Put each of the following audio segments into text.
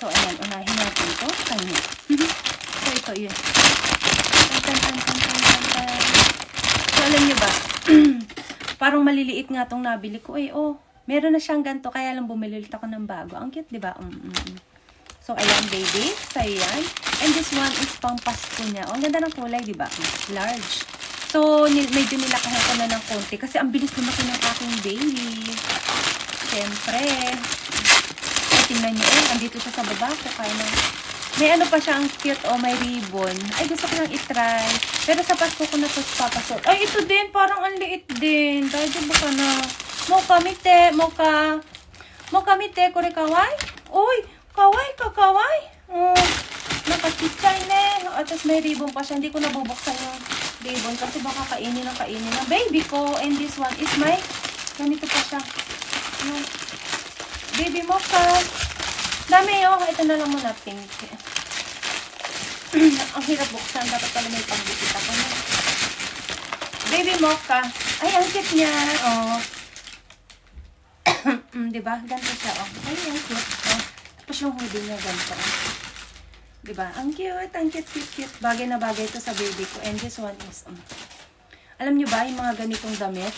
So, ayan, unahin natin ito. Kanya. So, ito yun. So, alam nyo ba? Parang maliliit nga itong nabili ko. Meron na siyang ganito. Kaya lang bumili ulit ako ng bago. Ang cute, diba? So, ayan, baby. So, ayan. And this one is pang Pasko niya. Ang ganda ng kulay, diba? Large. So, medyo nilakahan ko na ng konti. Kasi ang bilis lumaki ng aking baby. Siyempre. Tingnan nyo, andito siya sa baba ko. Kaya na, may ano pa siya, ang cute, may ribbon. Ay, gusto ko nang itry. Pero sa Pasko ko na ito papasok. Ay, ito din, parang ang liit din. Dahil ba ka na? Moka mite, kore kawai? Uy, kawai. Nakachichay ne. At tapos may ribbon pa siya. Hindi ko nabubuksan yung ribbon kasi baka kainin ng baby ko. And this one is my, ganito pa siya. Baby mocha. Dami ito na lang muna, pink. Ang hirap buksan. Dapat pala may panggupit ako. Baby mocha. Ay, ang cute niya. Diba? Ganito siya. Ay, ang cute. Tapos yung hoodie niya ganito. Diba? Ang cute. Bagay na bagay ito sa baby ko. And this one is, alam nyo ba, yung mga ganitong damit?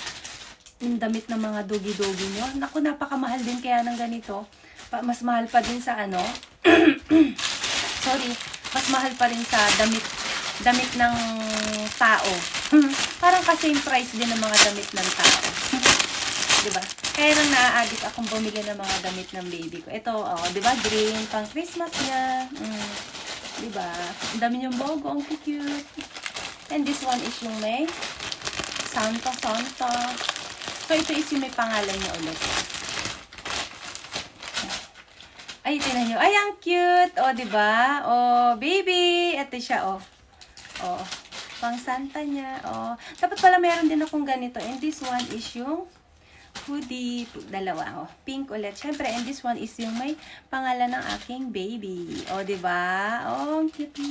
Yung damit ng mga dogi-dogi nyo. Naku, napakamahal din kaya ng ganito. Mas mahal pa din sa sorry, mas mahal pa rin sa damit ng tao. Parang kasi yung price din ng mga damit ng tao. Diba? Kaya nang naa-addict akong bumili ng mga damit ng baby ko. Ito, diba? Green, pang Christmas niya. Diba? Ang dami niyong logo, ang cute. And this one is yung may Santa. So, ito is yung may pangalan niya ulit. Ay, tingnan nyo. Ay, ang cute. Diba? Baby. Ito siya, pang Santa niya. Dapat pala meron din akong ganito. And this one is yung hoodie. Dalawa, pink ulit. Siyempre, and this one is yung may pangalan ng aking baby. Diba? Ang cute.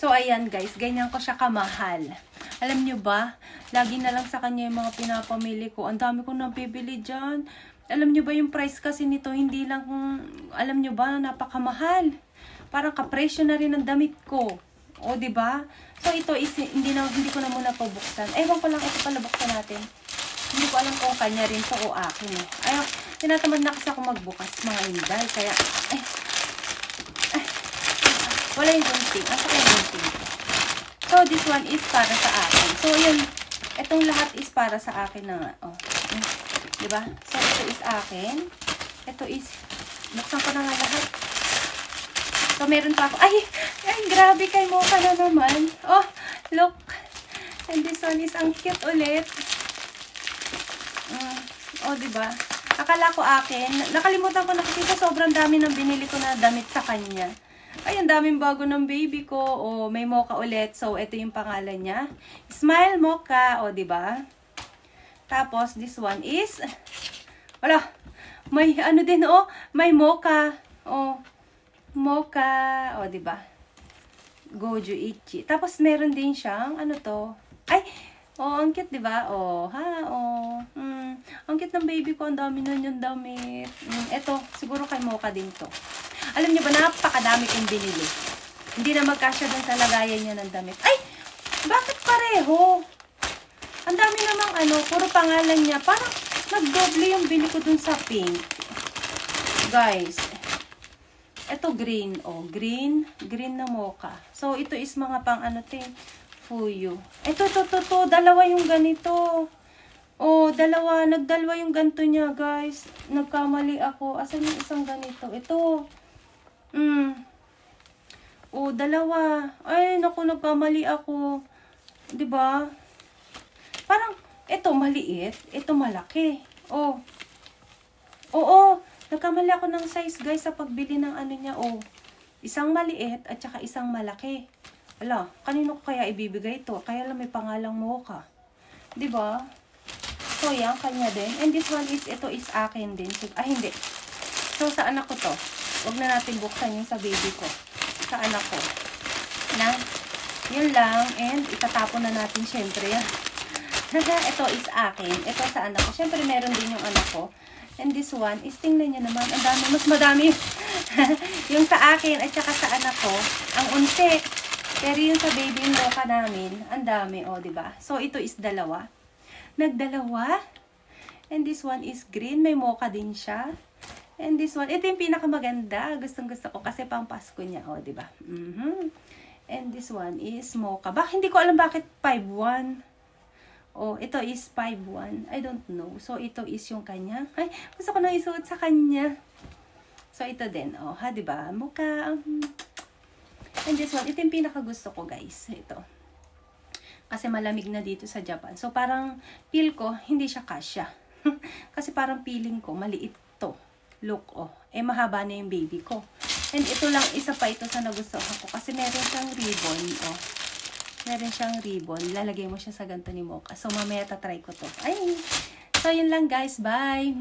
So, ayan guys. Ganyan ko siya kamahal. Alam nyo ba? Lagi na lang sa kanya yung mga pinapamili ko. Ang dami kong nabibili dyan. Alam nyo ba yung price kasi nito, hindi lang, alam nyo ba, napakamahal. Parang kapresyo na rin ang damit ko. Diba? So, ito is, hindi ko na muna pabuksan. Ewan ko lang, ito pala buksan natin. Hindi ko alam kung kanya rin to o akin. Ayaw, tinatamad na kasi ako magbukas, mga inday. Kaya, wala yung gunting. Asa kaya yung gunting? So, this one is para sa akin. So, yun, itong lahat is para sa akin na nga. Diba? So, ito is akin. Ito is, buksan ko na nga lahat. So, meron pa ako. Ay, grabe kay Mocha na naman. Look. And this one is ang cute ulit. Diba? Akala ko akin. Nakalimutan ko na kasi sobrang dami ng binili ko na damit sa kanya. Ay, ang daming bago ng baby ko. May Mocha ulit. So, ito yung pangalan niya. Smile Mocha. Diba? Tapos, this one is, may ano din, may Mocha. Mocha. Diba? Goju Ichi. Tapos, meron din siyang, ano to? Ay, ang cute, diba? Ang cute ng baby ko. Ang dami na yung damit. Ito, siguro kay Mocha din to. Alam niyo ba, napakadami kong binili. Hindi na magkasya dun sa lagayan niya ng damit. Ay, bakit pareho? Ang dami namang puro pangalan niya. Parang nag-doble yung bili ko dun sa pink. Guys, ito green. Green na Mocha. So, ito is mga pang fuyu. Ito, dalawa yung ganito. Dalawa. Nagdalawa yung ganito niya, guys. Nagkamali ako. Asan yung isang ganito? Ito. Dalawa. Ay, naku, nagkamali ako. Diba? Parang, ito maliit, ito malaki. Nagkamali ako ng size, guys, sa pagbili ng niya. Isang maliit at saka isang malaki. Kanino ko kaya ibibigay ito? Kaya lang may pangalang Mocha. Diba? So, yan, kanya din. And this one is, ito is akin din. Hindi. So, sa anak ko to. Huwag na natin buksan yung sa baby ko. Sa anak ko. Yun lang. And, itatapon na natin, syempre, yan. Ito is akin. Ito sa anak ko. Siyempre, meron din yung anak ko. And this one is, tingnan nyo naman, ang dami. Mas madami. Yung sa akin at saka sa anak ko, ang unti. Pero yung sa baby mocha namin, ang dami, o, diba? So, ito is dalawa. Nagdalawa. And this one is green. May mocha din siya. And this one, ito yung pinakamaganda. Gustong-gusto ko kasi pang Pasko niya, o, diba? And this one is mocha. Hindi ko alam bakit 5-1. Oh, ito is 5-1. I don't know. So, ito is yung kanya. Ay, gusto ko na isuot sa kanya. So, ito din. Oh, ha, diba? Mocha. And this one, ito yung pinakagusto ko, guys. Ito. Kasi malamig na dito sa Japan. So, parang feel ko, hindi siya kasya. Kasi parang feeling ko, maliit to. Look, oh. Eh, mahaba na yung baby ko. And ito lang, isa pa ito sa nagustuhan ko. Kasi meron siyang ribbon, oh. Meron siyang ribbon. Lalagay mo siya sa ganito ni Mocha. So, mamaya tatry ko to. Ay! So, yun lang, guys. Bye!